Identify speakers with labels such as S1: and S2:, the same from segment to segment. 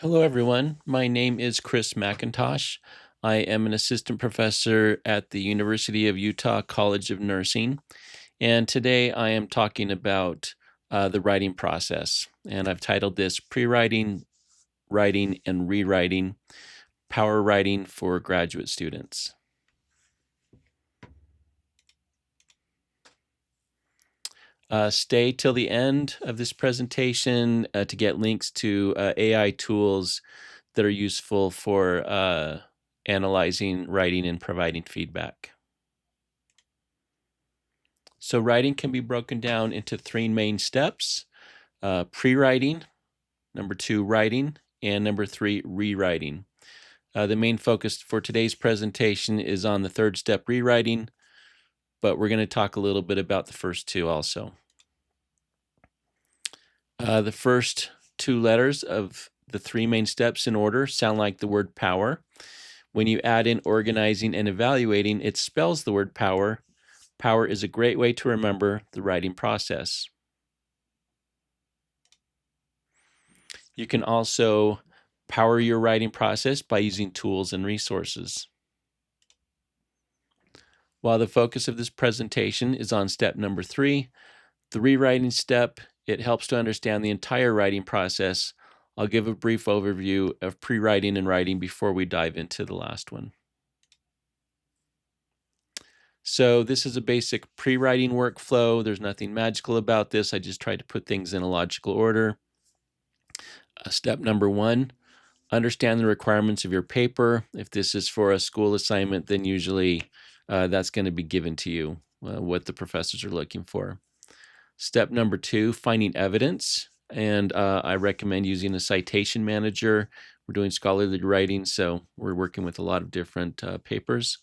S1: Hello, everyone. My name is Chris McIntosh. I am an assistant professor at the University of Utah College of Nursing. And today I am talking about the writing process. And I've titled this Pre-Writing, Writing, and Rewriting, PoWeR Writing for Graduate Students. Stay till the end of this presentation to get links to AI tools that are useful for analyzing writing and providing feedback. So writing can be broken down into three main steps: pre-writing, number two, writing, and number three, rewriting. The main focus for today's presentation is on the third step, rewriting, but we're going to talk a little bit about the first two also. The first two letters of the three main steps in order sound like the word power. When you add in organizing and evaluating, it spells the word power. PoWeR is a great way to remember the writing process. You can also power your writing process by using tools and resources. While the focus of this presentation is on step number three, the rewriting step, it helps to understand the entire writing process. I'll give a brief overview of pre-writing and writing before we dive into the last one. So this is a basic pre-writing workflow. There's nothing magical about this. I just tried to put things in a logical order. Step number one, understand the requirements of your paper. If this is for a school assignment, then usually that's going to be given to you, what the professors are looking for. Step number two, finding evidence. And I recommend using a citation manager. We're doing scholarly writing, so we're working with a lot of different papers.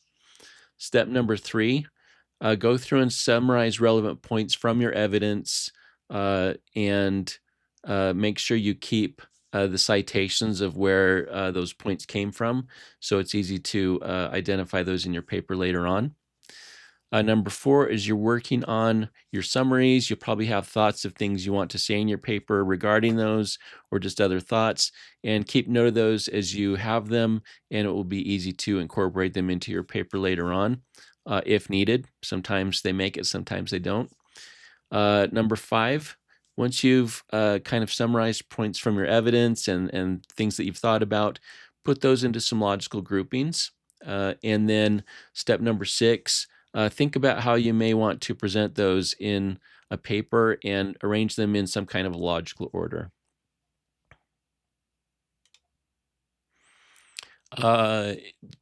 S1: Step number three, go through and summarize relevant points from your evidence and make sure you keep the citations of where those points came from, so it's easy to identify those in your paper later on. Number four is you're working on your summaries. You'll probably have thoughts of things you want to say in your paper regarding those or just other thoughts, and keep note of those as you have them, and it will be easy to incorporate them into your paper later on if needed. Sometimes they make it, sometimes they don't. Number five, once you've kind of summarized points from your evidence and things that you've thought about, put those into some logical groupings. And then step number six, think about how you may want to present those in a paper and arrange them in some kind of logical order.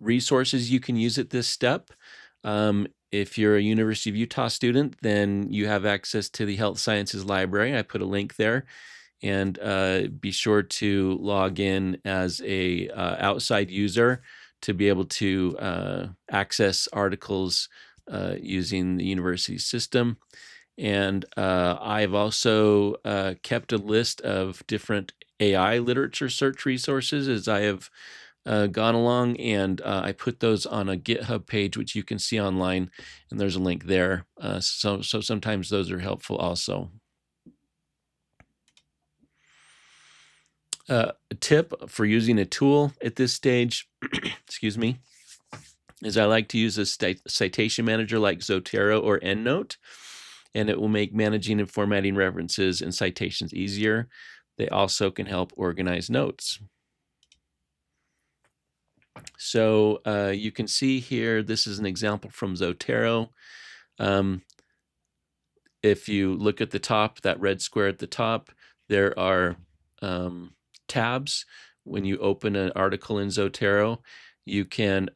S1: Resources you can use at this step. If you're a University of Utah student, then you have access to the Health Sciences Library. I put a link there. And be sure to log in as a outside user to be able to access articles using the university system. And I've also kept a list of different AI literature search resources as I have gone along, and I put those on a GitHub page, which you can see online, and there's a link there. So sometimes those are helpful also. A tip for using a tool at this stage, excuse me, is I like to use a citation manager like Zotero or EndNote, and it will make managing and formatting references and citations easier. They also can help organize notes. So you can see here, this is an example from Zotero. If you look at the top, that red square at the top, there are tabs. When you open an article in Zotero, you can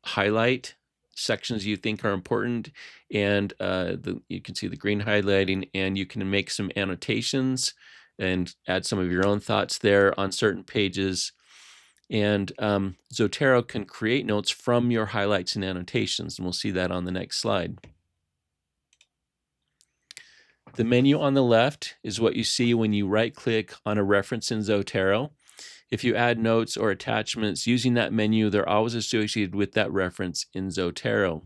S1: highlight sections you think are important, and you can see the green highlighting, and you can make some annotations and add some of your own thoughts there on certain pages. And Zotero can create notes from your highlights and annotations, and we'll see that on the next slide. The menu on the left is what you see when you right-click on a reference in Zotero. If you add notes or attachments using that menu, they're always associated with that reference in Zotero.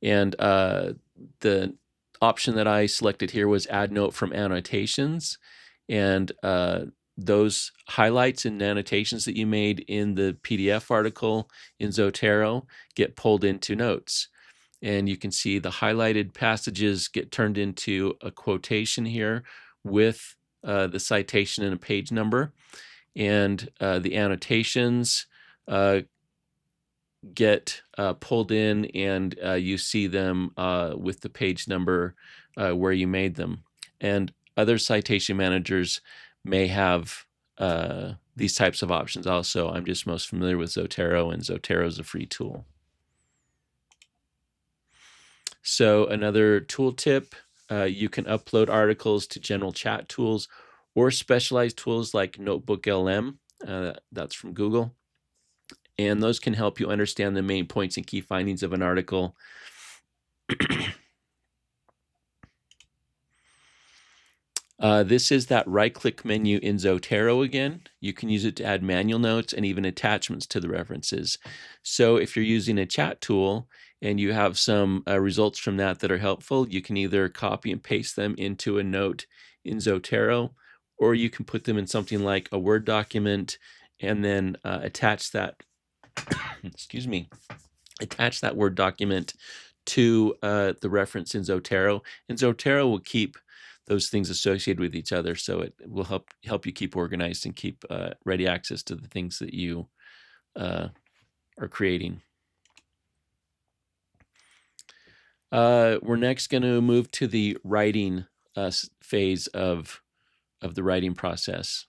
S1: And the option that I selected here was add note from annotations. And those highlights and annotations that you made in the PDF article in Zotero get pulled into notes. And you can see the highlighted passages get turned into a quotation here with the citation and a page number. And the annotations get pulled in, and you see them with the page number where you made them. And other citation managers may have these types of options also. I'm just most familiar with Zotero, and Zotero is a free tool. So another tool tip, you can upload articles to general chat tools or specialized tools like Notebook LM. That's from Google. And those can help you understand the main points and key findings of an article. This is that right-click menu in Zotero again. You can use it to add manual notes and even attachments to the references. So if you're using a chat tool and you have some results from that that are helpful, you can either copy and paste them into a note in Zotero, or you can put them in something like a Word document and then attach that, excuse me, attach that Word document to the reference in Zotero, and Zotero will keep those things associated with each other, so it will help you keep organized and keep ready access to the things that you are creating. We're next going to move to the writing phase of the writing process.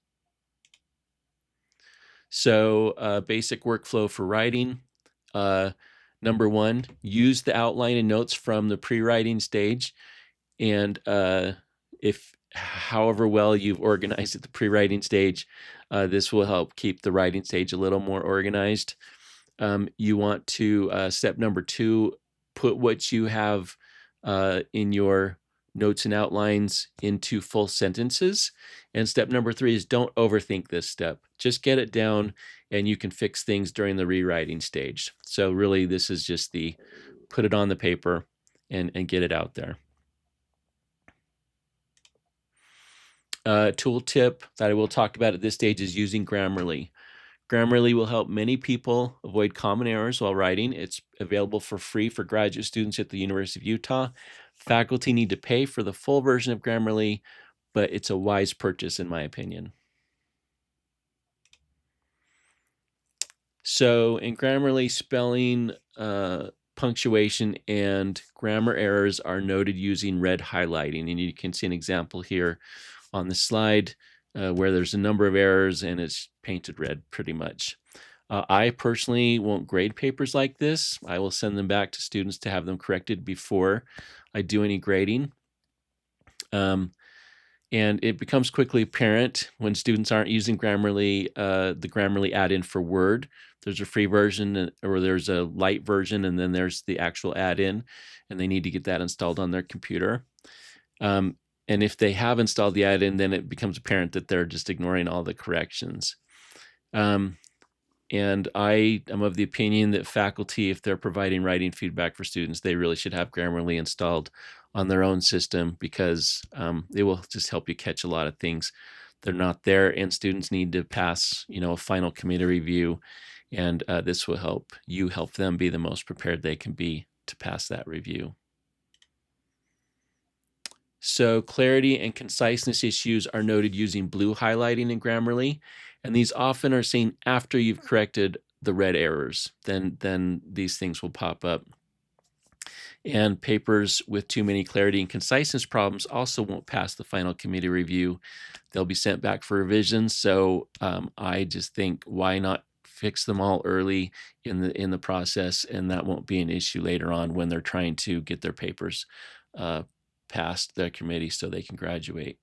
S1: So basic workflow for writing. Number one, use the outline and notes from the pre-writing stage. And if however well you've organized at the pre-writing stage, this will help keep the writing stage a little more organized. You want to, step number two, put what you have in your notes and outlines into full sentences. And step number three is don't overthink this step. Just get it down, and you can fix things during the rewriting stage. So really, this is just the put it on the paper and get it out there. Tool tip that I will talk about at this stage is using Grammarly. Grammarly will help many people avoid common errors while writing. It's available for free for graduate students at the University of Utah. Faculty need to pay for the full version of Grammarly, but it's a wise purchase in my opinion. So in Grammarly, spelling, punctuation, and grammar errors are noted using red highlighting, and you can see an example here on the slide where there's a number of errors and it's painted red pretty much. I personally won't grade papers like this. I will send them back to students to have them corrected before I do any grading. And it becomes quickly apparent when students aren't using Grammarly, the Grammarly add-in for Word. There's a free version, or there's a light version, and then there's the actual add-in, and they need to get that installed on their computer. And if they have installed the add-in, then it becomes apparent that they're just ignoring all the corrections. And I am of the opinion that faculty, if they're providing writing feedback for students, they really should have Grammarly installed on their own system, because it will just help you catch a lot of things that are not there, and students need to pass, a final committee review, and this will help them be the most prepared they can be to pass that review. So clarity and conciseness issues are noted using blue highlighting in Grammarly, and these often are seen after you've corrected the red errors. Then these things will pop up. And papers with too many clarity and conciseness problems also won't pass the final committee review. They'll be sent back for revisions. So I just think, why not fix them all early in the process, and that won't be an issue later on when they're trying to get their papers past their committee so they can graduate.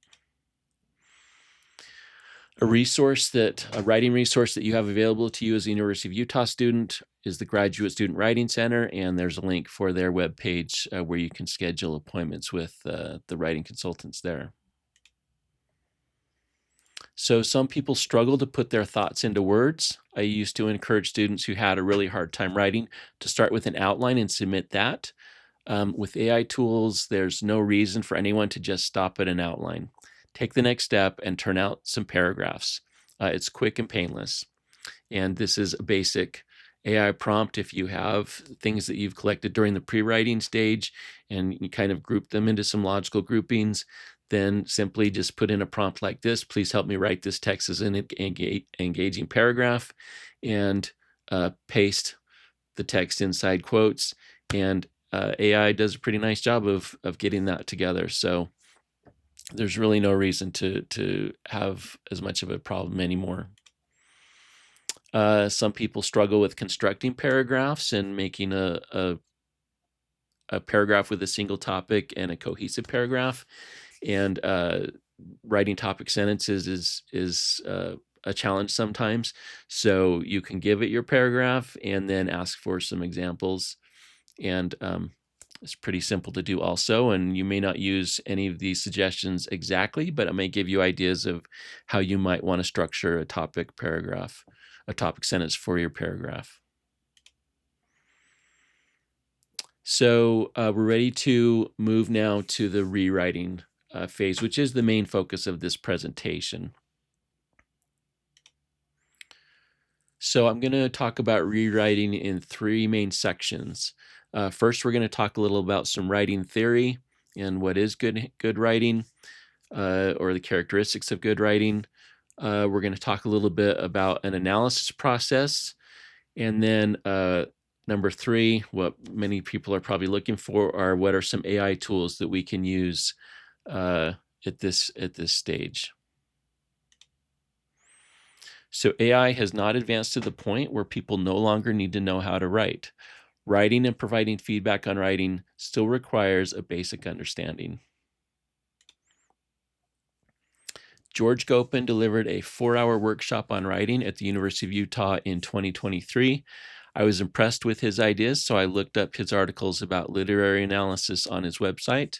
S1: A writing resource that you have available to you as a University of Utah student is the Graduate Student Writing Center, and there's a link for their webpage where you can schedule appointments with the writing consultants there. So some people struggle to put their thoughts into words. I used to encourage students who had a really hard time writing to start with an outline and submit that. With AI tools, there's no reason for anyone to just stop at an outline. take the next step and turn out some paragraphs. It's quick and painless. And this is a basic AI prompt. If you have things that you've collected during the pre-writing stage and you kind of group them into some logical groupings, then simply just put in a prompt like this: please help me write this text as an engaging paragraph, and paste the text inside quotes. And AI does a pretty nice job of getting that together. So there's really no reason to have as much of a problem anymore. Some people struggle with constructing paragraphs and making a paragraph with a single topic and a cohesive paragraph. And writing topic sentences is a challenge sometimes. So you can give it your paragraph and then ask for some examples. And it's pretty simple to do also. And you may not use any of these suggestions exactly, but it may give you ideas of how you might want to structure a topic sentence for your paragraph. So we're ready to move now to the rewriting phase, which is the main focus of this presentation. So I'm going to talk about rewriting in three main sections. First, we're going to talk a little about some writing theory and what is good writing, or the characteristics of good writing. We're going to talk a little bit about an analysis process. And then number three, what many people are probably looking for are what are some AI tools that we can use at this stage. So AI has not advanced to the point where people no longer need to know how to write. Writing and providing feedback on writing still requires a basic understanding. George Gopin delivered a 4-hour workshop on writing at the University of Utah in 2023. I was impressed with his ideas, so I looked up his articles about literary analysis on his website,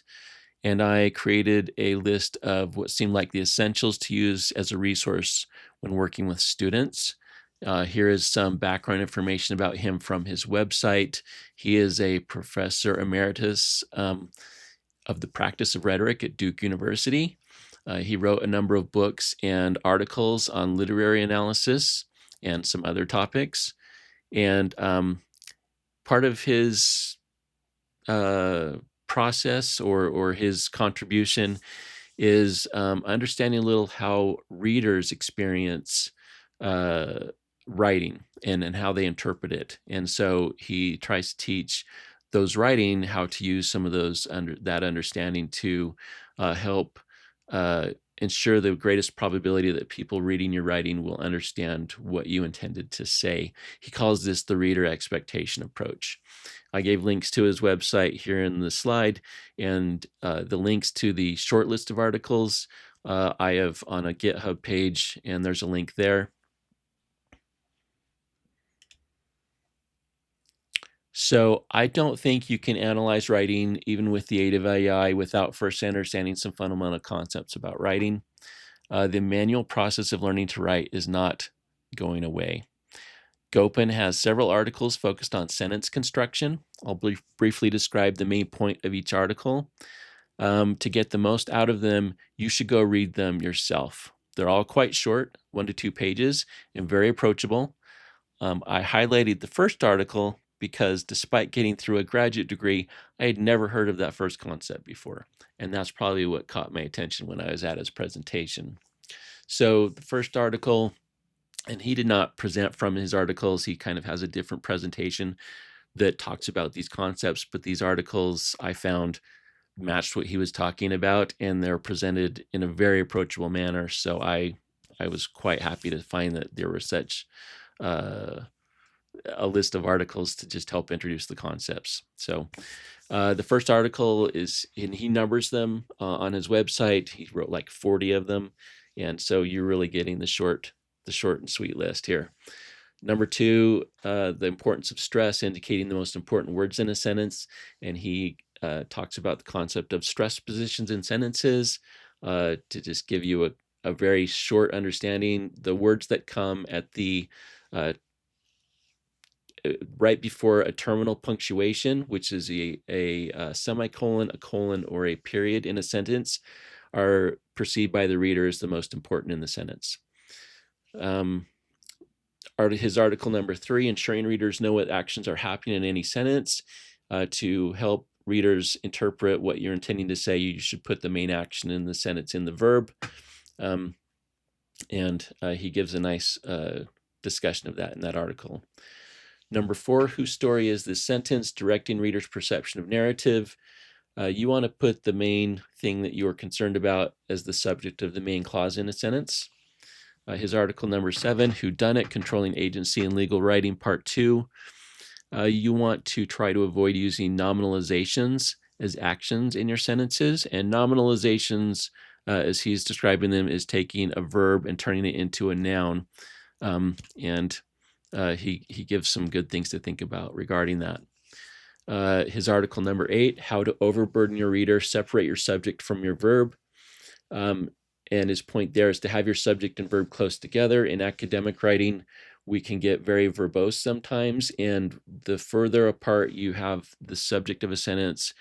S1: and I created a list of what seemed like the essentials to use as a resource when working with students. Here is some background information about him from his website. He is a professor emeritus of the practice of rhetoric at Duke University. He wrote a number of books and articles on literary analysis and some other topics. And part of his process or his contribution is understanding a little how readers experience writing and how they interpret it. And so he tries to teach those writing how to use some of that understanding to help ensure the greatest probability that people reading your writing will understand what you intended to say. He calls this the reader expectation approach. I gave links to his website here in the slide, and the links to the short list of articles I have on a GitHub page, and there's a link there. So I don't think you can analyze writing, even with the aid of AI, without first understanding some fundamental concepts about writing. The manual process of learning to write is not going away. Gopin has several articles focused on sentence construction. I'll briefly describe the main point of each article. To get the most out of them, you should go read them yourself. They're all quite short, 1 to 2 pages, and very approachable. I highlighted the first article because despite getting through a graduate degree, I had never heard of that first concept before. And that's probably what caught my attention when I was at his presentation. So the first article, and he did not present from his articles. He kind of has a different presentation that talks about these concepts, but these articles I found matched what he was talking about, and they're presented in a very approachable manner. So I was quite happy to find that there was such a list of articles to just help introduce the concepts. So the first article is, and he numbers them on his website. He wrote like 40 of them. And so you're really getting the short and sweet list here. Number 2, the importance of stress, indicating the most important words in a sentence. And he talks about the concept of stress positions in sentences to just give you a very short understanding. The words that come at the right before a terminal punctuation, which is a semicolon, a colon, or a period in a sentence, are perceived by the reader as the most important in the sentence. His article number 3, ensuring readers know what actions are happening in any sentence. To help readers interpret what you're intending to say, you should put the main action in the sentence in the verb. And he gives a nice discussion of that in that article. Number 4, whose story is this sentence? Directing readers' perception of narrative. You want to put the main thing that you are concerned about as the subject of the main clause in a sentence. His article number 7, Whodunit, Controlling Agency in Legal Writing, Part 2. You want to try to avoid using nominalizations as actions in your sentences. And nominalizations, as he's describing them, is taking a verb and turning it into a noun. He gives some good things to think about regarding that. His article number 8, How to Overburden Your Reader, Separate Your Subject from Your Verb. And his point there is to have your subject and verb close together. In academic writing, we can get very verbose sometimes, and the further apart you have the subject of a sentence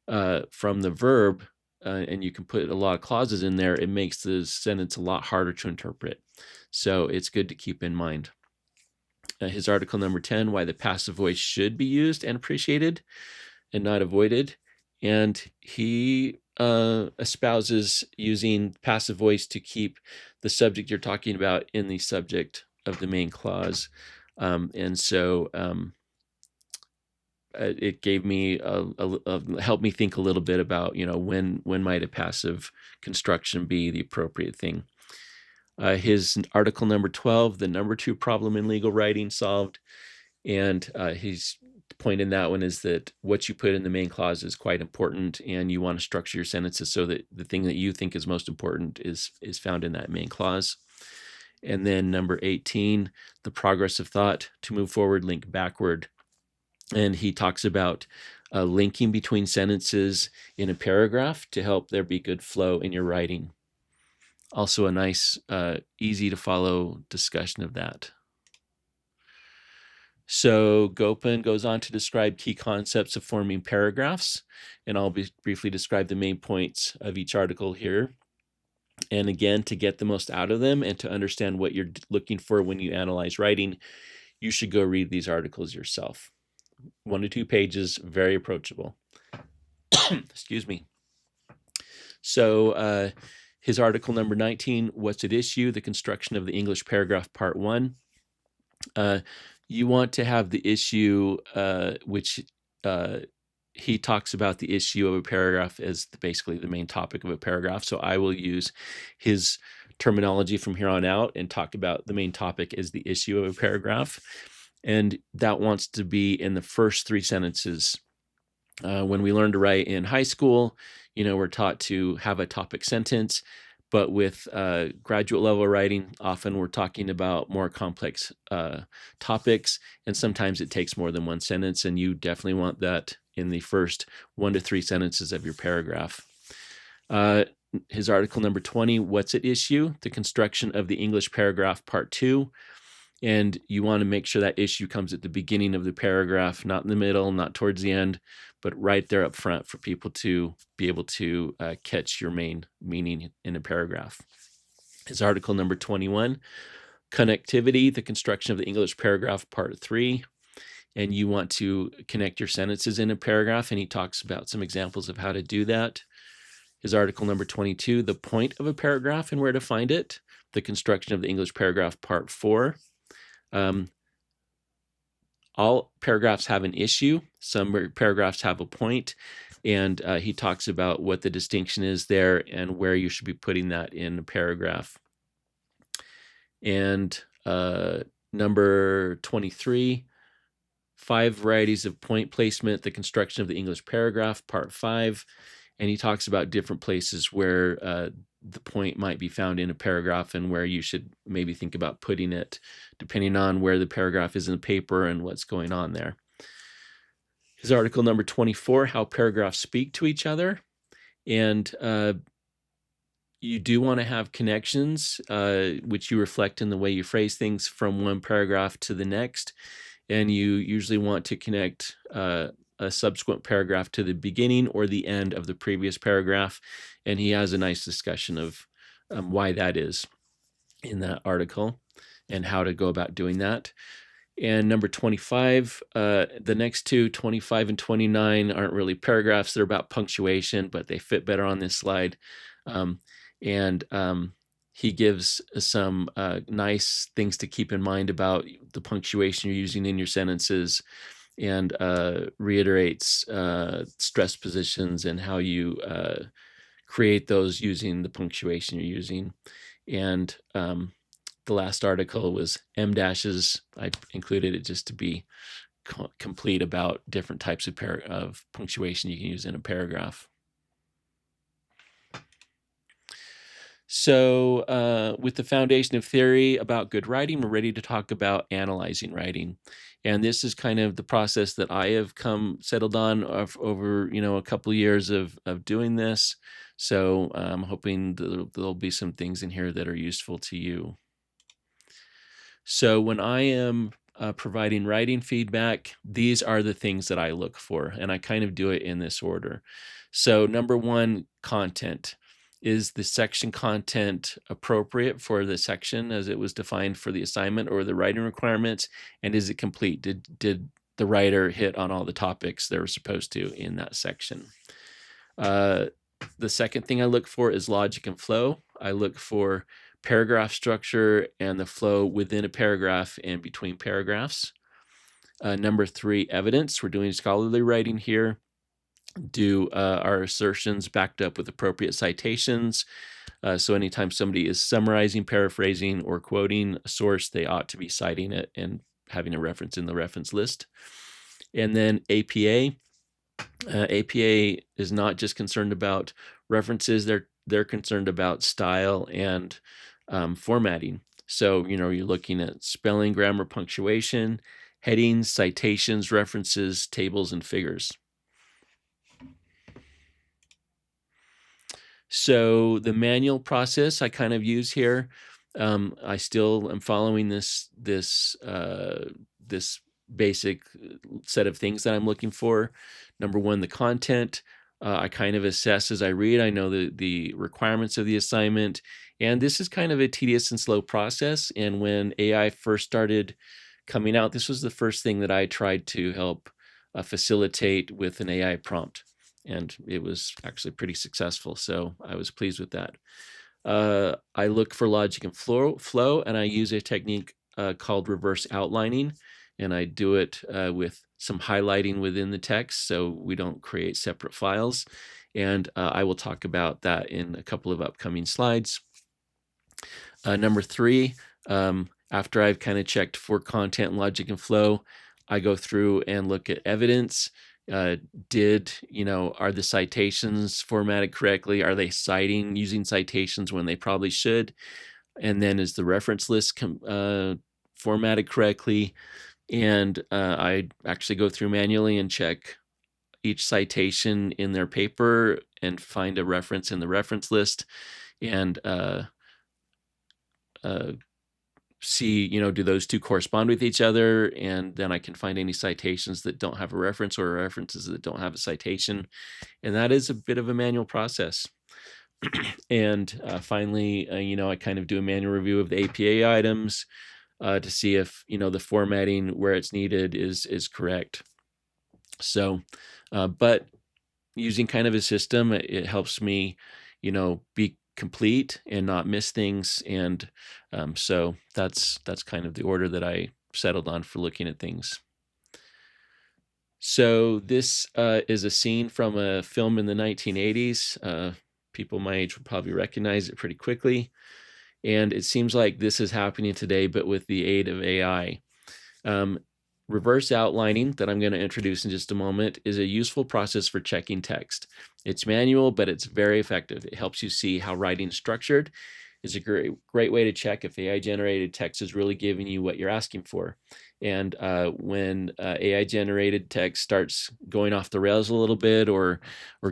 S1: from the verb, and you can put a lot of clauses in there, it makes the sentence a lot harder to interpret. So it's good to keep in mind. His article number 10, Why the Passive Voice Should Be Used and Appreciated and Not Avoided. And he espouses using passive voice to keep the subject you're talking about in the subject of the main clause. It gave me helped me think a little bit about, when might a passive construction be the appropriate thing. His article number 12, The Number 2 Problem in Legal Writing Solved. And his point in that one is that what you put in the main clause is quite important, and you want to structure your sentences so that the thing that you think is most important is found in that main clause. And then number 18, The Progress of Thought, To Move Forward, Link Backward. And he talks about linking between sentences in a paragraph to help there be good flow in your writing. Also a nice, easy to follow discussion of that. So Gopin goes on to describe key concepts of forming paragraphs, and I'll briefly describe the main points of each article here. And again, to get the most out of them and to understand what you're looking for when you analyze writing, you should go read these articles yourself. 1 to 2 pages, very approachable. Excuse me. So his article number 19, What's at Issue? The Construction of the English Paragraph, Part 1. You want to have the issue, which he talks about the issue of a paragraph as basically the main topic of a paragraph. So I will use his terminology from here on out and talk about the main topic as the issue of a paragraph. And that wants to be in the first 3 sentences. When we learn to write in high school, we're taught to have a topic sentence. But with graduate level writing, often we're talking about more complex topics, and sometimes it takes more than 1 sentence, and you definitely want that in the first 1 to 3 sentences of your paragraph. His article number 20, What's at Issue? The Construction of the English Paragraph, Part 2. And you want to make sure that issue comes at the beginning of the paragraph, not in the middle, not towards the end, but right there up front for people to be able to catch your main meaning in a paragraph. His article number 21, Connectivity, the Construction of the English Paragraph, Part 3. And you want to connect your sentences in a paragraph, and he talks about some examples of how to do that. His article number 22, The Point of a Paragraph and Where to Find It, the Construction of the English Paragraph, Part 4. All paragraphs have an issue. Some paragraphs have a point, and he talks about what the distinction is there and where you should be putting that in a paragraph. And number 23, 5 varieties of point placement, the construction of the English paragraph, Part 5. And he talks about different places where the point might be found in a paragraph and where you should maybe think about putting it, depending on where the paragraph is in the paper and what's going on there. His article number 24, How Paragraphs Speak to Each Other. And you do want to have connections, which you reflect in the way you phrase things from one paragraph to the next. And you usually want to connect a a subsequent paragraph to the beginning or the end of the previous paragraph. And he has a nice discussion of why that is in that article and how to go about doing that. And number 25, the next two, 25 and 29, aren't really paragraphs. They're about punctuation, but they fit better on this slide. And he gives some nice things to keep in mind about the punctuation you're using in your sentences, and reiterates stress positions and how you create those using the punctuation you're using. And the last article was M dashes. I included it just to be complete about different types of punctuation you can use in a paragraph. So with the foundation of theory about good writing, we're ready to talk about analyzing writing. And this is kind of the process that I have settled on over a couple of years of doing this. So I'm hoping there'll be some things in here that are useful to you. So when I am providing writing feedback, these are the things that I look for, and I kind of do it in this order. So number one, content. Is the section content appropriate for the section as it was defined for the assignment or the writing requirements? And is it complete? Did the writer hit on all the topics they were supposed to in that section? The second thing I look for is logic and flow. I look for paragraph structure and the flow within a paragraph and between paragraphs. Number three, evidence. We're doing scholarly writing here. Do our assertions backed up with appropriate citations? So anytime somebody is summarizing, paraphrasing, or quoting a source, they ought to be citing it and having a reference in the reference list. And then APA. APA is not just concerned about references. They're concerned about style and formatting. So, you're looking at spelling, grammar, punctuation, headings, citations, references, tables, and figures. So the manual process I kind of use here. I still am following this basic set of things that I'm looking for. Number one, the content. I kind of assess as I read. I know the requirements of the assignment, and this is kind of a tedious and slow process. And when AI first started coming out, this was the first thing that I tried to help facilitate with an AI prompt. And it was actually pretty successful, so I was pleased with that. I look for logic and flow, and I use a technique called reverse outlining, and I do it with some highlighting within the text so we don't create separate files. And I will talk about that in a couple of upcoming slides. Number three, after I've kind of checked for content, logic, and flow, I go through and look at evidence. Are the citations formatted correctly? Are they using citations when they probably should? And then is the reference list formatted correctly? And I actually go through manually and check each citation in their paper and find a reference in the reference list, and see, do those two correspond with each other? And then I can find any citations that don't have a reference or references that don't have a citation. And that is a bit of a manual process. And finally, I kind of do a manual review of the APA items to see if, the formatting where it's needed is correct. So, but using kind of a system, it helps me, be complete and not miss things. And so that's kind of the order that I settled on for looking at things. So this is a scene from a film in the 1980s. People my age would probably recognize it pretty quickly. And it seems like this is happening today, but with the aid of AI. Reverse outlining, that I'm going to introduce in just a moment, is a useful process for checking text. It's manual, but it's very effective. It helps you see how writing is structured. It's a great way to check if AI-generated text is really giving you what you're asking for. And when AI-generated text starts going off the rails a little bit or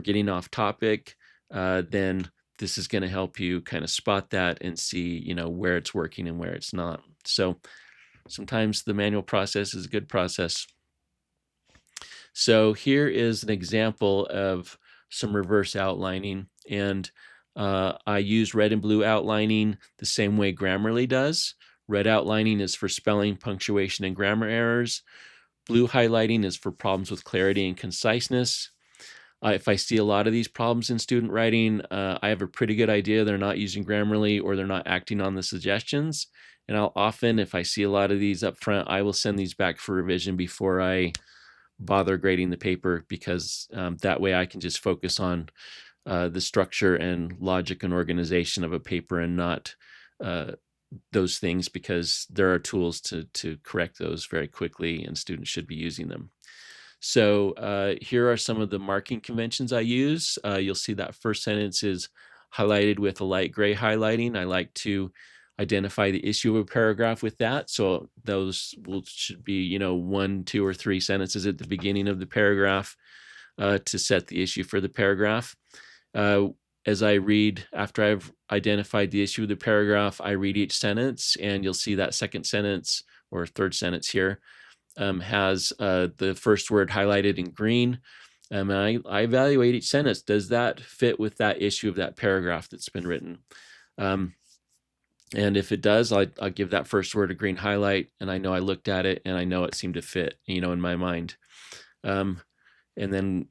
S1: getting off topic, then this is going to help you kind of spot that and see, where it's working and where it's not. So sometimes the manual process is a good process. So here is an example of some reverse outlining, and I use red and blue outlining the same way Grammarly does. Red outlining is for spelling, punctuation, and grammar errors. Blue highlighting is for problems with clarity and conciseness. If I see a lot of these problems in student writing, I have a pretty good idea they're not using Grammarly or they're not acting on the suggestions. And I'll often, if I see a lot of these up front, I will send these back for revision before I bother grading the paper, because that way I can just focus on the structure and logic and organization of a paper and not those things, because there are tools to correct those very quickly and students should be using them. So here are some of the marking conventions I use. You'll see that first sentence is highlighted with a light gray highlighting. I like to identify the issue of a paragraph with that. So those should be, 1, 2, or 3 sentences at the beginning of the paragraph to set the issue for the paragraph. As I read, after I've identified the issue of the paragraph, I read each sentence, and you'll see that second sentence or third sentence here has the first word highlighted in green. And I evaluate each sentence. Does that fit with that issue of that paragraph that's been written? And if it does, I'll give that first word a green highlight, and I know I looked at it and I know it seemed to fit, in my mind. And then,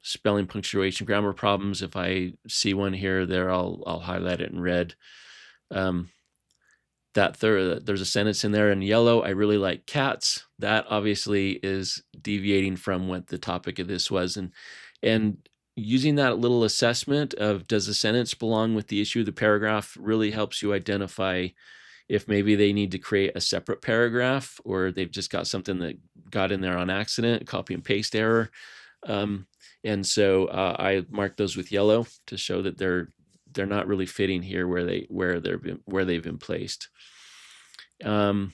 S1: spelling, punctuation, grammar problems, if I see one here or there, I'll highlight it in red. There's a sentence in there in yellow, I really like cats. That obviously is deviating from what the topic of this was. And using that little assessment of does the sentence belong with the issue of the paragraph really helps you identify if maybe they need to create a separate paragraph, or they've just got something that got in there on accident, copy and paste error. And so I mark those with yellow to show that they're not really fitting here where they've been placed. And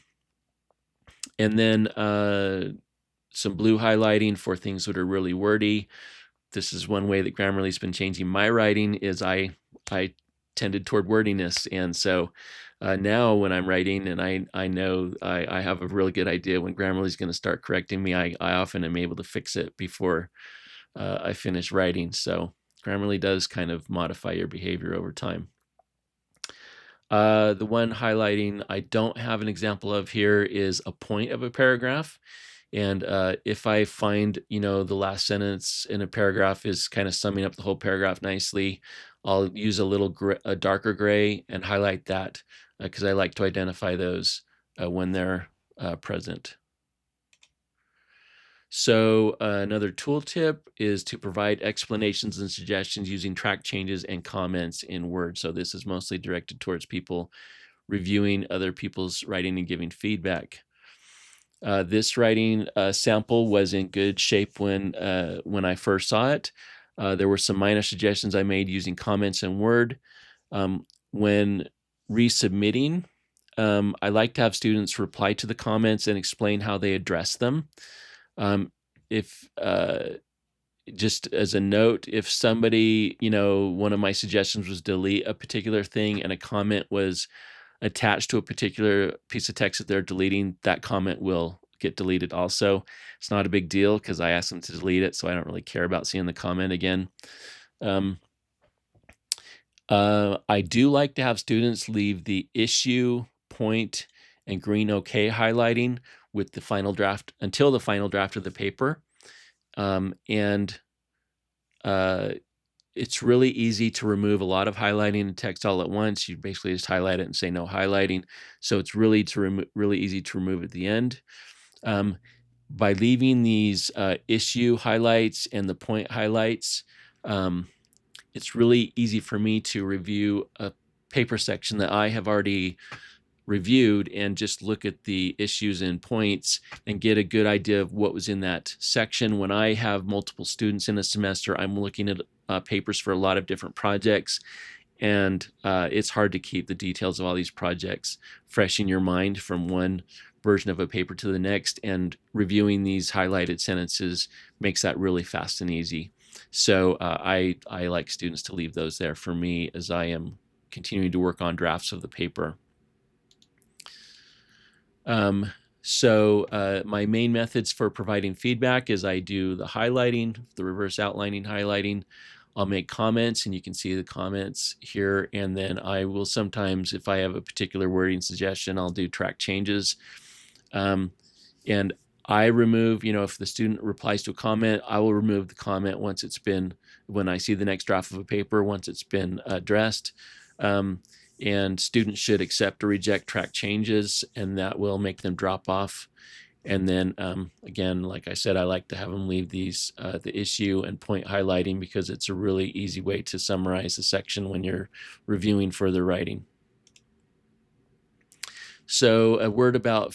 S1: then some blue highlighting for things that are really wordy. This is one way that Grammarly's been changing my writing, is I tended toward wordiness. And so now when I'm writing and I know I have a really good idea when Grammarly's going to start correcting me, I often am able to fix it before I finish writing. So Grammarly does kind of modify your behavior over time. The one highlighting I don't have an example of here is a point of a paragraph. And if I find, the last sentence in a paragraph is kind of summing up the whole paragraph nicely, I'll use a darker gray and highlight that because I like to identify those when they're present. So another tool tip is to provide explanations and suggestions using track changes and comments in Word. So this is mostly directed towards people reviewing other people's writing and giving feedback. This writing sample was in good shape when I first saw it. There were some minor suggestions I made using comments in Word. When resubmitting, I like to have students reply to the comments and explain how they address them. If just as a note, if somebody, one of my suggestions was delete a particular thing and a comment was attached to a particular piece of text that they're deleting, that comment will get deleted also. It's not a big deal because I asked them to delete it, so I don't really care about seeing the comment again. I do like to have students leave the issue, point, and green OK highlighting with the final draft until the final draft of the paper. It's really easy to remove a lot of highlighting in text all at once. You basically just highlight it and say no highlighting. So it's really easy to remove at the end. By leaving these issue highlights and the point highlights, it's really easy for me to review a paper section that I have already reviewed and just look at the issues and points and get a good idea of what was in that section. When I have multiple students in a semester, I'm looking at papers for a lot of different projects, and it's hard to keep the details of all these projects fresh in your mind from one version of a paper to the next, and reviewing these highlighted sentences makes that really fast and easy. So I like students to leave those there for me as I am continuing to work on drafts of the paper. So my main methods for providing feedback is I do the highlighting, the reverse outlining highlighting. I'll make comments, and you can see the comments here. And then I will sometimes, if I have a particular wording suggestion, I'll do track changes. And I remove, if the student replies to a comment, I will remove the comment when I see the next draft of a paper, once it's been addressed. And students should accept or reject track changes, and that will make them drop off. And then again, like I said, I like to have them leave these the issue and point highlighting, because it's a really easy way to summarize the section when you're reviewing further writing. So a word about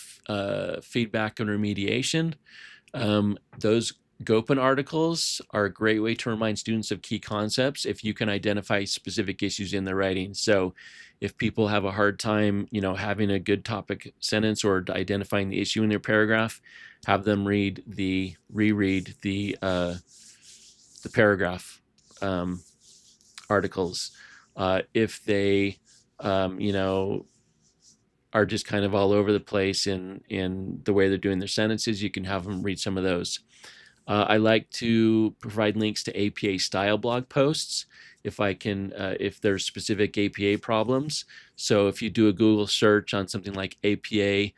S1: feedback and remediation. Those Gopin articles are a great way to remind students of key concepts if you can identify specific issues in their writing. So if people have a hard time, having a good topic sentence or identifying the issue in their paragraph, have them reread the paragraph articles. If they, are just kind of all over the place in the way they're doing their sentences, you can have them read some of those. I like to provide links to APA style blog posts if there's specific APA problems. So if you do a Google search on something like APA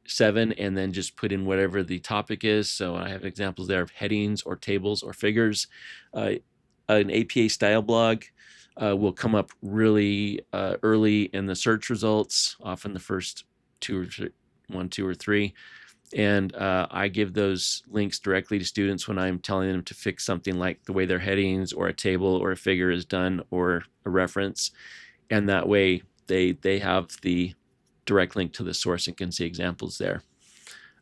S1: 7 and then just put in whatever the topic is. So I have examples there of headings or tables or figures. An APA style blog will come up really early in the search results, often the first two or three. And I give those links directly to students when I'm telling them to fix something like the way their headings or a table or a figure is done, or a reference. And that way they have the direct link to the source and can see examples there.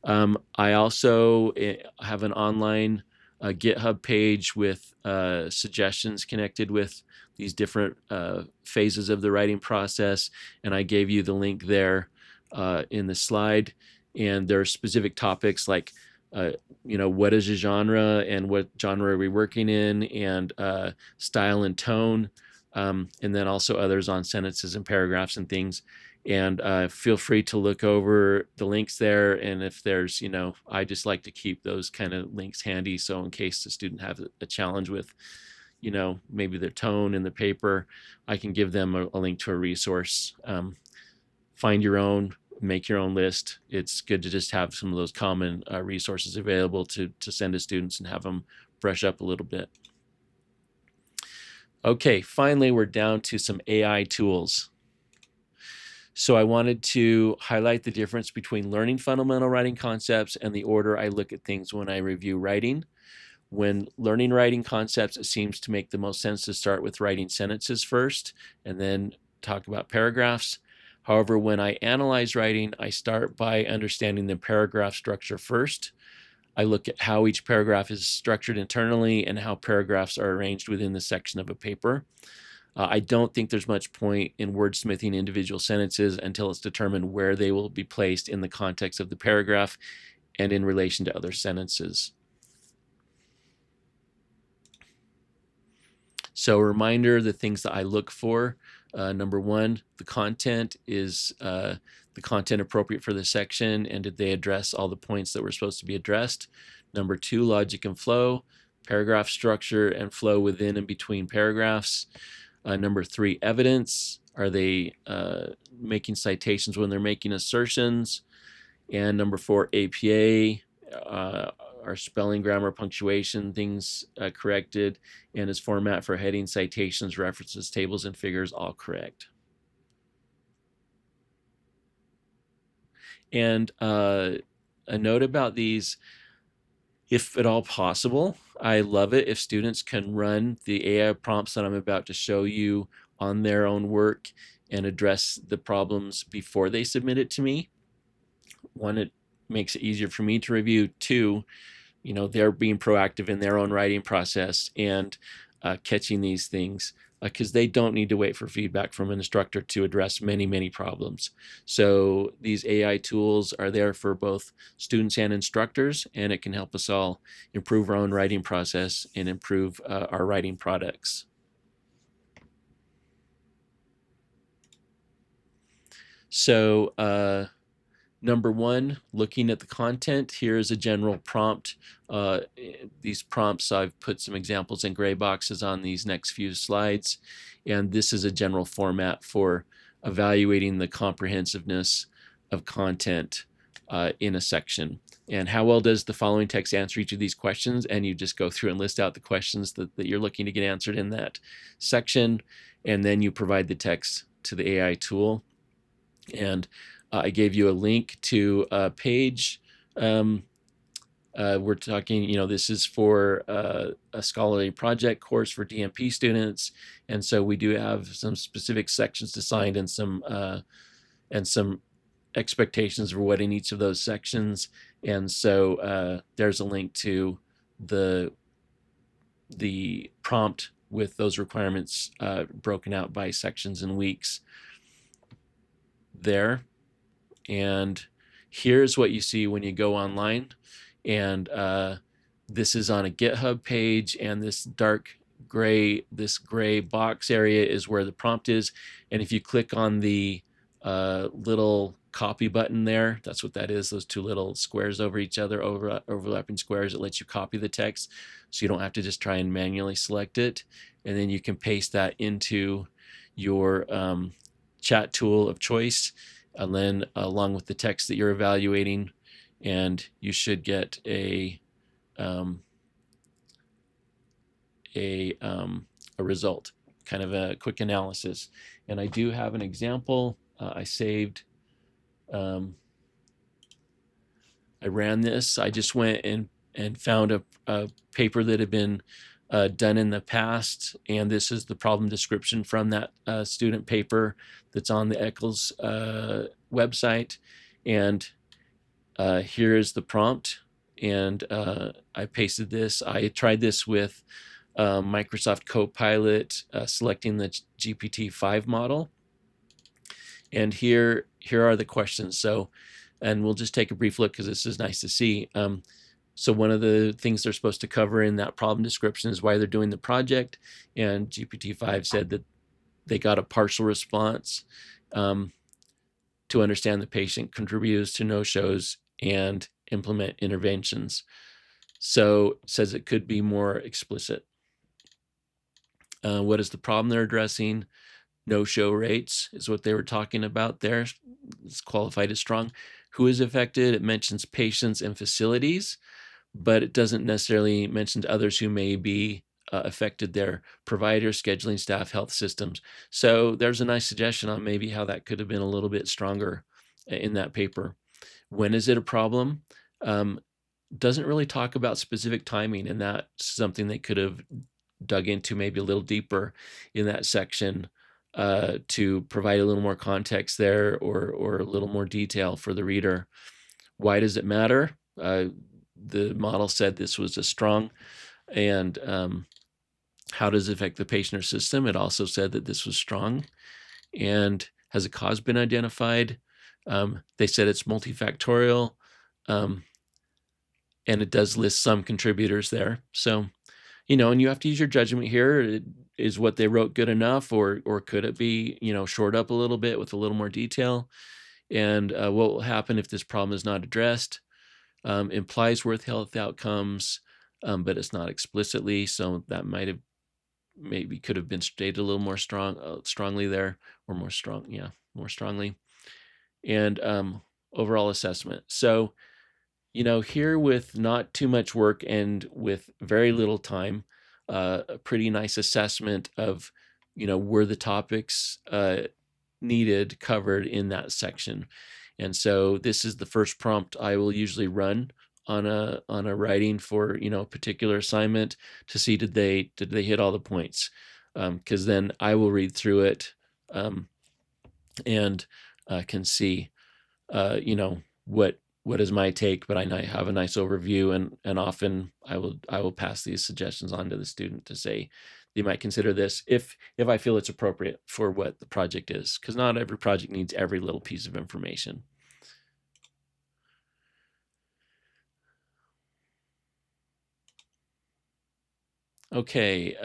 S1: I also have an online GitHub page with suggestions connected with these different phases of the writing process, and I gave you the link there in the slide. And there are specific topics like, what is a genre and what genre are we working in, and style and tone, and then also others on sentences and paragraphs and things. And feel free to look over the links there. And if there's, I just like to keep those kind of links handy. So in case the student has a challenge with, maybe their tone in the paper, I can give them a link to a resource. Find your own, make your own list. It's good to just have some of those common resources available to send to students and have them brush up a little bit. Okay, finally, we're down to some AI tools. So I wanted to highlight the difference between learning fundamental writing concepts and the order I look at things when I review writing. When learning writing concepts, it seems to make the most sense to start with writing sentences first and then talk about paragraphs. However, when I analyze writing, I start by understanding the paragraph structure first. I look at how each paragraph is structured internally and how paragraphs are arranged within the section of a paper. I don't think there's much point in wordsmithing individual sentences until it's determined where they will be placed in the context of the paragraph and in relation to other sentences. So a reminder, the things that I look for. Number one, the content is the content appropriate for the section, and did they address all the points that were supposed to be addressed? Number two, logic and flow, paragraph structure and flow within and between paragraphs. Number three, evidence. Are they making citations when they're making assertions? And number four, APA. Are spelling, grammar, punctuation things corrected? And is format for heading, citations, references, tables, and figures all correct? And a note about these, if at all possible, I love it if students can run the AI prompts that I'm about to show you on their own work and address the problems before they submit it to me. One, it makes it easier for me to review. Two, they're being proactive in their own writing process and catching these things, because they don't need to wait for feedback from an instructor to address many, many problems. So these AI tools are there for both students and instructors, and it can help us all improve our own writing process and improve our writing products. So Number one, looking at the content, here's a general prompt. These prompts, I've put some examples in gray boxes on these next few slides. And this is a general format for evaluating the comprehensiveness of content in a section. And how well does the following text answer each of these questions? And you just go through and list out the questions that you're looking to get answered in that section. And then you provide the text to the AI tool. And I gave you a link to a page. We're talking, this is for a scholarly project course for DMP students. And so we do have some specific sections assigned and some expectations for what in each of those sections. And so there's a link to the prompt with those requirements broken out by sections and weeks there. And here's what you see when you go online. And this is on a GitHub page, and this gray box area is where the prompt is. And if you click on the little copy button there, that's what that is, those two little squares over each other, overlapping squares. It lets you copy the text, so you don't have to just try and manually select it. And then you can paste that into your chat tool of choice, and then along with the text that you're evaluating, and you should get a result, kind of a quick analysis. And I do have an example. I saved. I ran this. I just went and found a paper that had been done in the past, and this is the problem description from that student paper that's on the Eccles website. And here is the prompt, and I pasted this. I tried this with Microsoft Copilot, selecting the GPT-5 model. And here are the questions. So, and we'll just take a brief look because this is nice to see. So one of the things they're supposed to cover in that problem description is why they're doing the project. And GPT-5 said that they got a partial response to understand the patient contributors to no-shows and implement interventions. So it says it could be more explicit. What is the problem they're addressing? No-show rates is what they were talking about there. It's qualified as strong. Who is affected? It mentions patients and facilities, but it doesn't necessarily mention others who may be affected there: providers, scheduling staff, health systems. So there's a nice suggestion on maybe how that could have been a little bit stronger in that paper. When is it a problem? Doesn't really talk about specific timing, and that's something they could have dug into maybe a little deeper in that section to provide a little more context there, or a little more detail for the reader. Why does it matter? The model said this was a strong. And how does it affect the patient or system? It also said that this was strong. And has a cause been identified? They said it's multifactorial, and it does list some contributors there. So, and you have to use your judgment here. Is what they wrote good enough, or could it be, shored up a little bit with a little more detail? And what will happen if this problem is not addressed? Implies worth health outcomes, but it's not explicitly. So that could have been stated a little more strongly there, or more strongly. And overall assessment. So, here with not too much work and with very little time, a pretty nice assessment of, were the topics needed covered in that section. And so this is the first prompt I will usually run on a writing for, a particular assignment to see did they hit all the points, because then I will read through it and can see what is my take, but I have a nice overview, and often I will pass these suggestions on to the student to say they might consider this if I feel it's appropriate for what the project is, because not every project needs every little piece of information. Okay,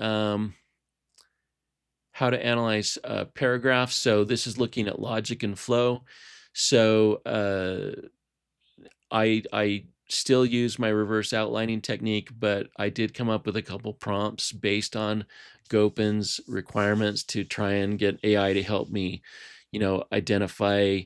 S1: how to analyze paragraphs. So this is looking at logic and flow. So I still use my reverse outlining technique, but I did come up with a couple prompts based on Gopin's requirements to try and get AI to help me, identify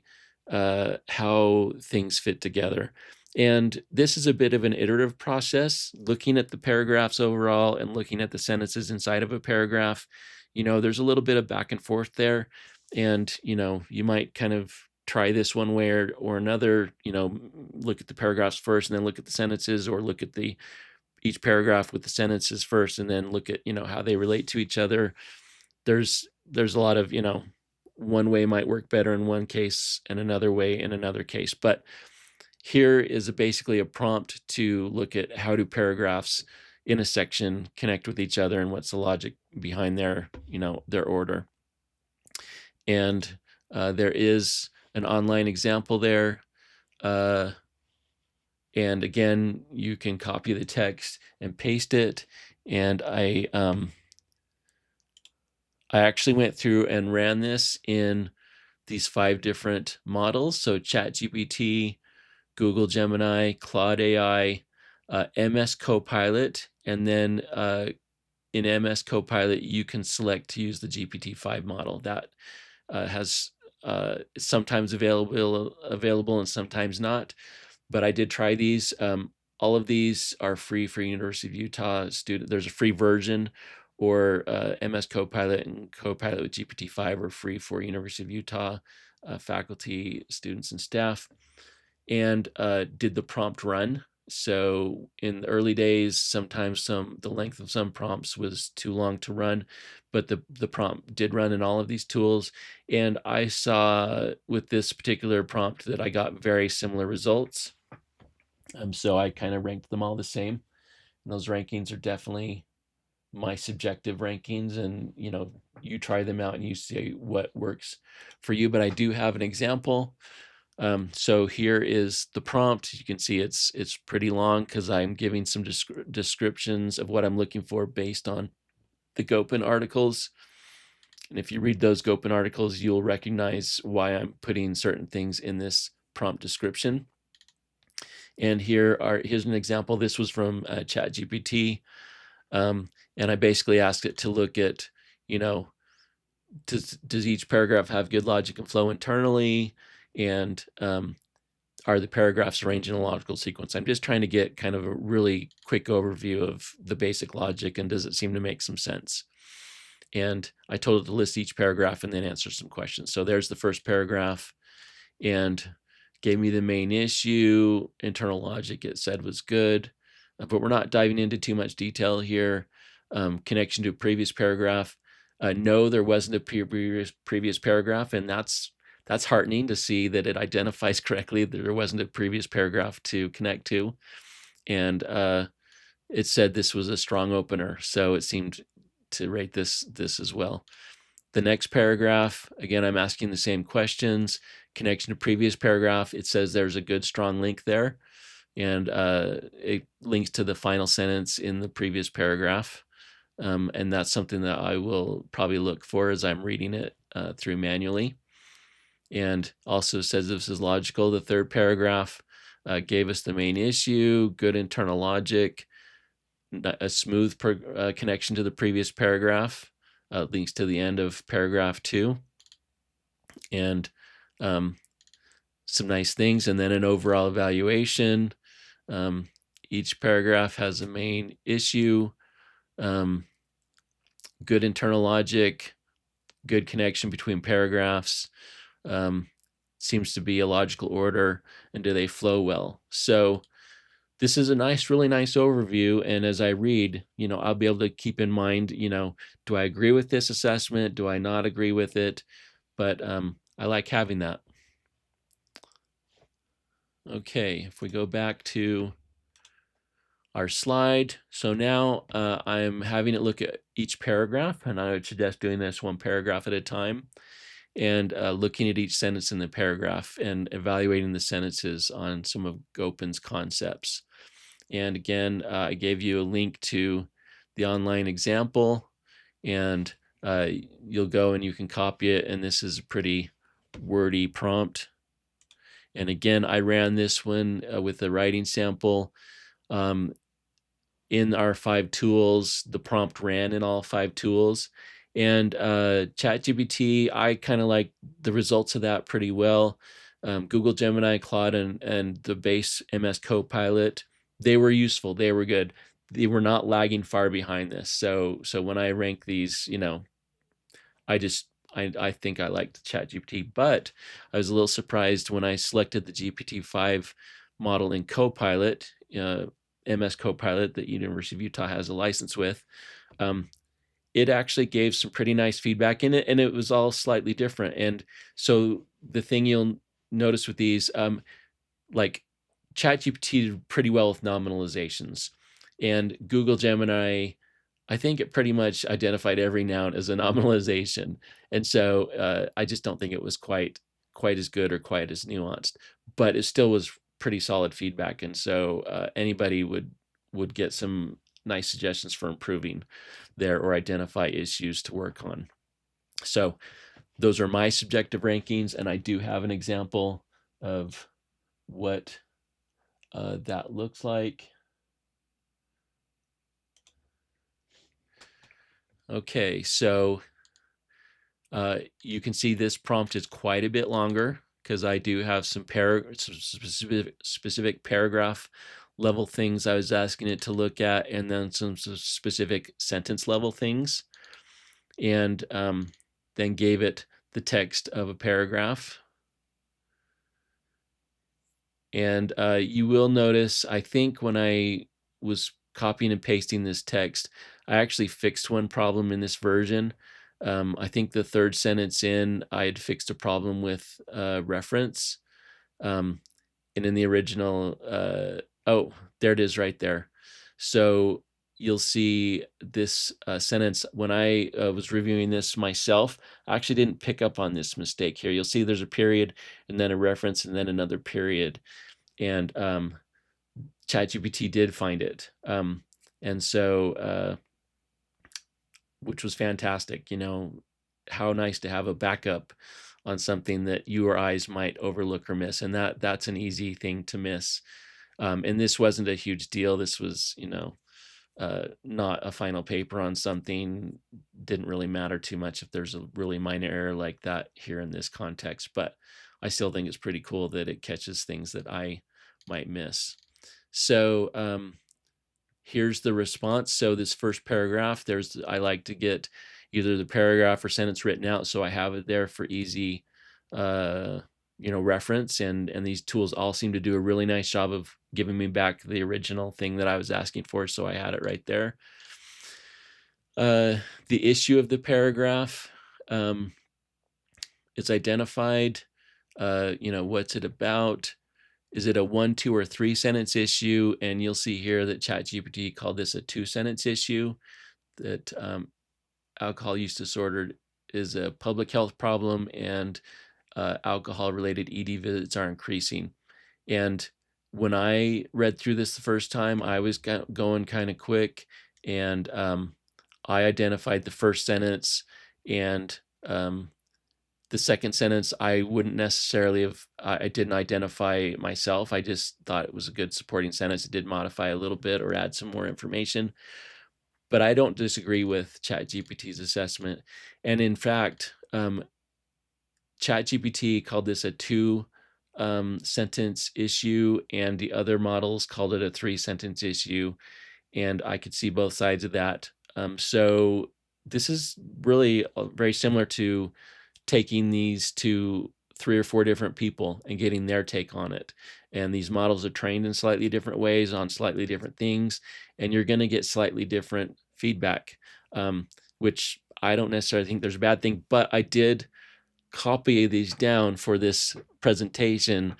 S1: how things fit together. And this is a bit of an iterative process, looking at the paragraphs overall and looking at the sentences inside of a paragraph. There's a little bit of back and forth there. And, you might kind of try this one way or another, look at the paragraphs first and then look at the sentences, or look at each paragraph with the sentences first and then look at, how they relate to each other. There's a lot of, one way might work better in one case and another way in another case. But here is basically a prompt to look at how do paragraphs in a section connect with each other and what's the logic behind their order. And there is an online example there. And again, you can copy the text and paste it. And I actually went through and ran this in these 5 different models. So ChatGPT, Google Gemini, Claude AI, MS Copilot, and then in MS Copilot, you can select to use the GPT-5 model. That has sometimes available and sometimes not. But I did try these. All of these are free for University of Utah students. There's a free version, or MS Copilot and Copilot with GPT-5 are free for University of Utah faculty, students, and staff. And did the prompt run. So in the early days, sometimes the length of some prompts was too long to run, but the prompt did run in all of these tools. And I saw with this particular prompt that I got very similar results. So I kind of ranked them all the same. And those rankings are definitely my subjective rankings, and you try them out and you see what works for you. But I do have an example. So here is the prompt. You can see it's pretty long because I'm giving some descriptions of what I'm looking for based on the Gopin articles. And if you read those Gopin articles, you'll recognize why I'm putting certain things in this prompt description. And here's an example. This was from ChatGPT. And I basically asked it to look at, does each paragraph have good logic and flow internally? And are the paragraphs arranged in a logical sequence? I'm just trying to get kind of a really quick overview of the basic logic, and does it seem to make some sense? And I told it to list each paragraph and then answer some questions. So there's the first paragraph, and gave me the main issue. Internal logic, it said, was good, but we're not diving into too much detail here. Connection to a previous paragraph. No, there wasn't a previous paragraph, and that's heartening to see that it identifies correctly that there wasn't a previous paragraph to connect to. And it said this was a strong opener, so it seemed to rate this as well. The next paragraph, again, I'm asking the same questions. Connection to previous paragraph, it says there's a good strong link there, and it links to the final sentence in the previous paragraph. And that's something that I will probably look for as I'm reading it through manually. And also says this is logical. The third paragraph gave us the main issue, good internal logic, a smooth connection to the previous paragraph, links to the end of paragraph 2, and some nice things. And then an overall evaluation. Each paragraph has a main issue, good internal logic, good connection between paragraphs, seems to be a logical order, and do they flow well? So this is a really nice overview. And as I read, I'll be able to keep in mind, do I agree with this assessment? Do I not agree with it? But I like having that. Okay, if we go back to our slide. So now I'm having it look at each paragraph, and I would suggest doing this one paragraph at a time, and looking at each sentence in the paragraph and evaluating the sentences on some of Gopin's concepts. And again, I gave you a link to the online example, and you'll go and you can copy it. And this is a pretty wordy prompt. And again, I ran this one with a writing sample. In our 5 tools, the prompt ran in all 5 tools. And ChatGPT, I kind of like the results of that pretty well. Google Gemini, Claude, and the base MS Copilot, they were useful. They were good. They were not lagging far behind this. So when I rank these, I think I liked ChatGPT, but I was a little surprised when I selected the GPT-5 model in Copilot, MS Copilot that University of Utah has a license with. It actually gave some pretty nice feedback in it, and it was all slightly different. And so the thing you'll notice with these, like ChatGPT did pretty well with nominalizations, and Google Gemini, I think it pretty much identified every noun as a nominalization. And so I just don't think it was quite as good or quite as nuanced, but it still was pretty solid feedback. And so anybody would get some nice suggestions for improving there or identify issues to work on. So those are my subjective rankings, and I do have an example of what that looks like. Okay, so you can see this prompt is quite a bit longer because I do have some specific paragraph level things I was asking it to look at, and then some specific sentence level things, and then gave it the text of a paragraph. And you will notice, I think when I was copying and pasting this text, I actually fixed one problem in this version. I think the 3rd sentence in, I had fixed a problem with reference. And in the original, oh, there it is right there. So you'll see this sentence. When I was reviewing this myself, I actually didn't pick up on this mistake here. You'll see there's a period and then a reference and then another period. And ChatGPT did find it. And so, which was fantastic. How nice to have a backup on something that you or I might overlook or miss. And that's an easy thing to miss. And this wasn't a huge deal. This was, not a final paper on something. Didn't really matter too much if there's a really minor error like that here in this context, but I still think it's pretty cool that it catches things that I might miss. So here's the response. So this first paragraph, I like to get either the paragraph or sentence written out, so I have it there for easy reference, and these tools all seem to do a really nice job of giving me back the original thing that I was asking for, so I had it right there. The issue of the paragraph, it's identified. What's it about? Is it a 1, 2, or 3 sentence issue? And you'll see here that ChatGPT called this a 2-sentence issue, that alcohol use disorder is a public health problem, and alcohol-related ED visits are increasing. And when I read through this the first time, I was going kind of quick, and I identified the first sentence, and the second sentence I wouldn't necessarily have, I didn't identify myself. I just thought it was a good supporting sentence. It did modify a little bit or add some more information. But I don't disagree with ChatGPT's assessment. And in fact, ChatGPT called this a 2-sentence issue, and the other models called it a 3-sentence issue. And I could see both sides of that. So this is really very similar to taking these to 3 or 4 different people and getting their take on it. And these models are trained in slightly different ways on slightly different things, and you're going to get slightly different feedback, which I don't necessarily think there's a bad thing, but I did copy these down for this presentation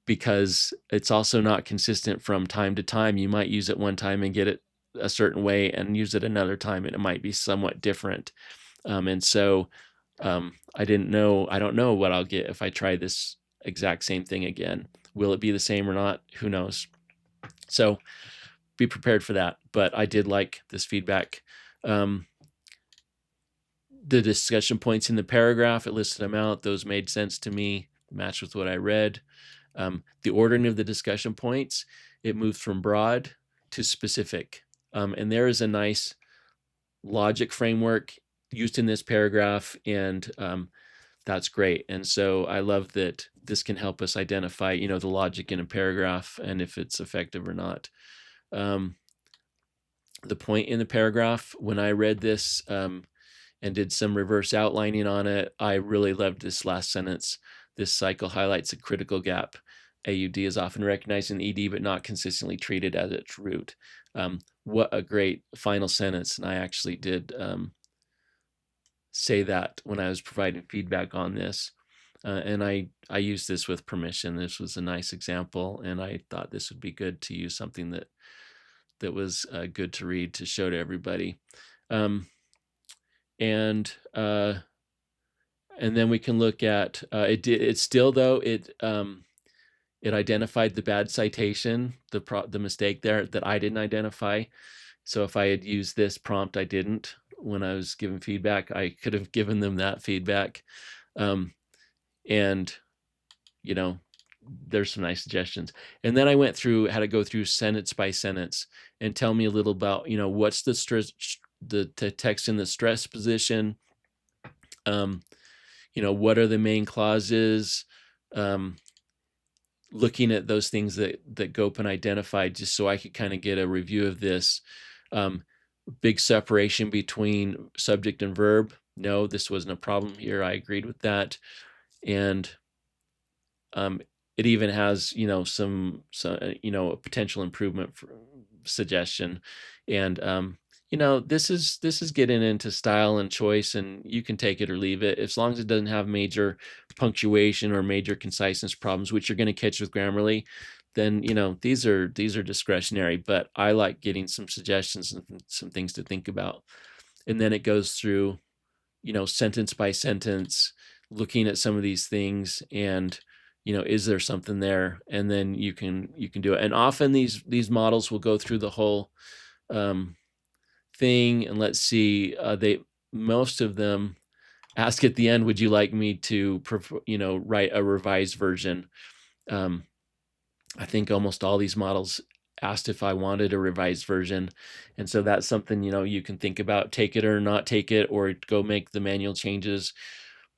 S1: because it's also not consistent from time to time. You might use it one time and get it a certain way, and use it another time and it might be somewhat different. And so I don't know what I'll get if I try this exact same thing again. Will it be the same or not? Who knows? So be prepared for that. But I did like this feedback. The discussion points in the paragraph, it listed them out. Those made sense to me. matched with what I read. The ordering of the discussion points, it moved from broad to specific. And there is a nice logic framework used in this paragraph, and that's great. And so I love that this can help us identify, the logic in a paragraph and if it's effective or not. The point in the paragraph, when I read this and did some reverse outlining on it, I really loved this last sentence. This cycle highlights a critical gap. AUD is often recognized in ED, but not consistently treated at its root. What a great final sentence. And I actually did say that when I was providing feedback on this. And I used this with permission. This was a nice example, and I thought this would be good to use something that was good to read to show to everybody. And then we can look at it still, though, it identified the bad citation, the mistake there that I didn't identify. So if I had used this prompt, I didn't. When I was giving feedback, I could have given them that feedback. And there's some nice suggestions. And then I went through, had to go through sentence by sentence and tell me a little about, what's the stress, the text in the stress position. What are the main clauses? Looking at those things that Gopin identified, just so I could kind of get a review of this. Big separation between subject and verb. No, this wasn't a problem here. I agreed with that. And it even has, some a potential improvement for suggestion. And, this is getting into style and choice, and you can take it or leave it as long as it doesn't have major punctuation or major conciseness problems, which you're going to catch with Grammarly. Then, these are discretionary, but I like getting some suggestions and some things to think about. And then it goes through, sentence by sentence, looking at some of these things and, is there something there? And then you can do it. And often these models will go through the whole thing. And let's see, most of them ask at the end, would you like me to, write a revised version? I think almost all these models asked if I wanted a revised version. And so that's something, you can think about, take it or not take it, or go make the manual changes.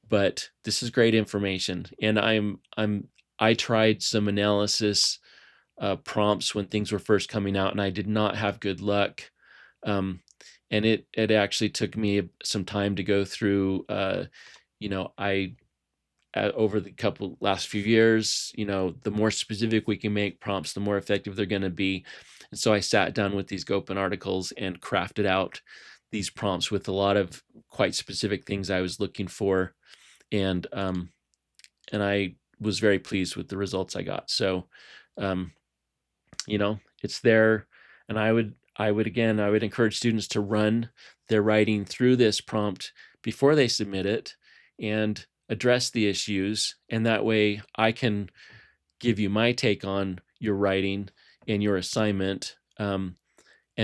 S1: But this is great information. And I tried some analysis prompts when things were first coming out, and I did not have good luck. And it actually took me some time to go through. Over the last few years, the more specific we can make prompts, the more effective they're going to be. And so I sat down with these Gopin articles and crafted out these prompts with a lot of quite specific things I was looking for. And I was very pleased with the results I got. So, it's there. And I would encourage students to run their writing through this prompt before they submit it and address the issues. And that way I can give you my take on your writing and your assignment, and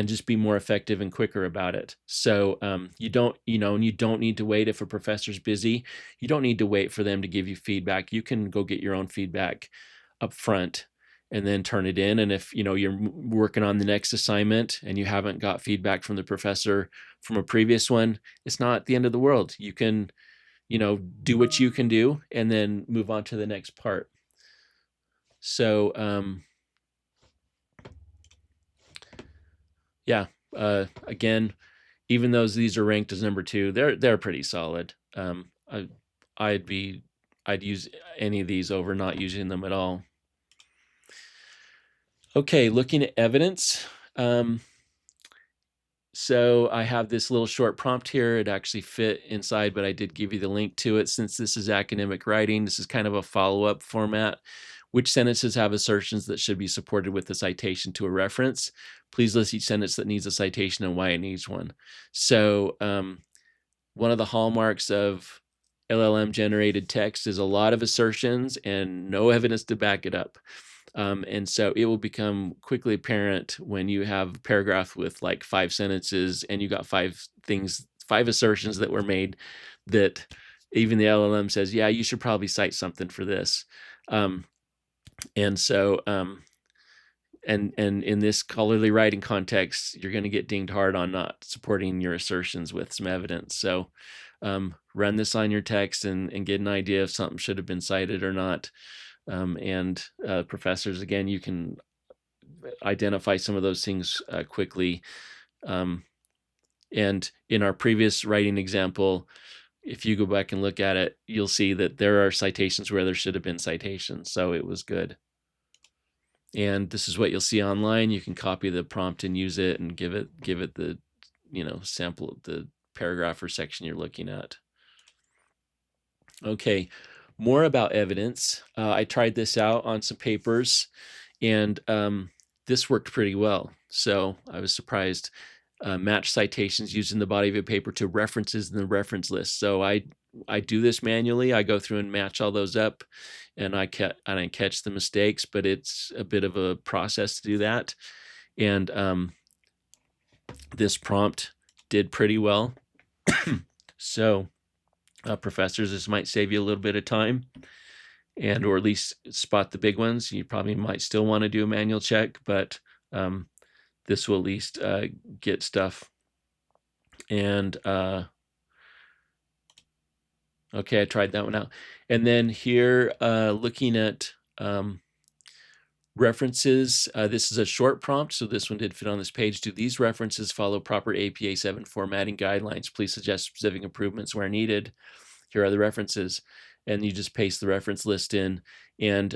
S1: just be more effective and quicker about it. So you don't need to wait if a professor's busy. You don't need to wait for them to give you feedback. You can go get your own feedback up front and then turn it in. And if you're working on the next assignment and you haven't got feedback from the professor from a previous one, it's not the end of the world. You can do what you can do and then move on to the next part. So again, even though these are ranked as number 2, they're pretty solid. I'd use any of these over not using them at all. Okay, looking at evidence. So I have this little short prompt here. It actually fit inside, but I did give you the link to it. Since this is academic writing, this is kind of a follow-up format. Which sentences have assertions that should be supported with a citation to a reference? Please list each sentence that needs a citation and why it needs one. So one of the hallmarks of LLM generated text is a lot of assertions and no evidence to back it up. And so it will become quickly apparent when you have a paragraph with like 5 sentences and you got 5 assertions that were made that even the LLM says, yeah, you should probably cite something for this. And so, and in this scholarly writing context, you're going to get dinged hard on not supporting your assertions with some evidence. So run this on your text and get an idea if something should have been cited or not. And professors, again, you can identify some of those things quickly. And in our previous writing example, if you go back and look at it, you'll see that there are citations where there should have been citations. So it was good. And this is what you'll see online. You can copy the prompt and use it and give it the, sample, the paragraph or section you're looking at. Okay, more about evidence. I tried this out on some papers, and this worked pretty well. So I was surprised. Match citations used in the body of a paper to references in the reference list. So I do this manually. I go through and match all those up, and I catch the mistakes, but it's a bit of a process to do that. And this prompt did pretty well. So professors, this might save you a little bit of time, and or at least spot the big ones. You probably might still want to do a manual check, but this will at least get stuff. And okay, I tried that one out. And then here, looking at references, this is a short prompt, so this one did fit on this page. Do these references follow proper APA 7 formatting guidelines? Please suggest specific improvements where needed. Here are the references. And you just paste the reference list in. And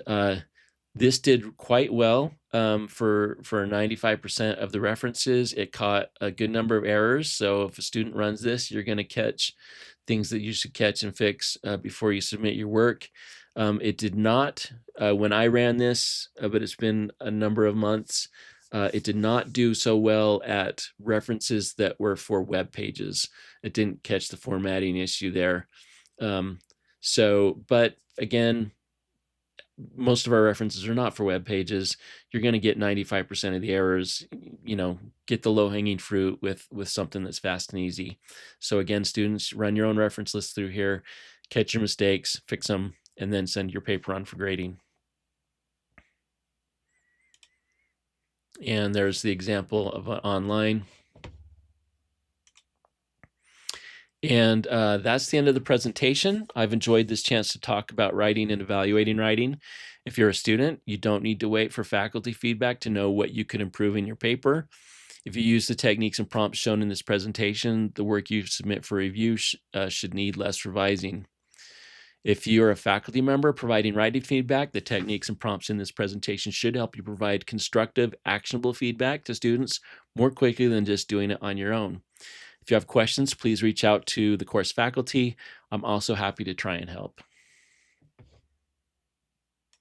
S1: this did quite well for 95% of the references. It caught a good number of errors. So if a student runs this, you're going to catch things that you should catch and fix before you submit your work. It did not, when I ran this, but it's been a number of months, it did not do so well at references that were for web pages. It didn't catch the formatting issue there. But again, most of our references are not for web pages. You're going to get 95% of the errors. Get the low-hanging fruit with something that's fast and easy. So again, students, run your own reference list through here, catch your mistakes, fix them, and then send your paper on for grading. And there's the example of online. And that's the end of the presentation. I've enjoyed this chance to talk about writing and evaluating writing. If you're a student, you don't need to wait for faculty feedback to know what you could improve in your paper. If you use the techniques and prompts shown in this presentation, the work you submit for review should need less revising. If you're a faculty member providing writing feedback, the techniques and prompts in this presentation should help you provide constructive, actionable feedback to students more quickly than just doing it on your own. If you have questions, please reach out to the course faculty. I'm also happy to try and help.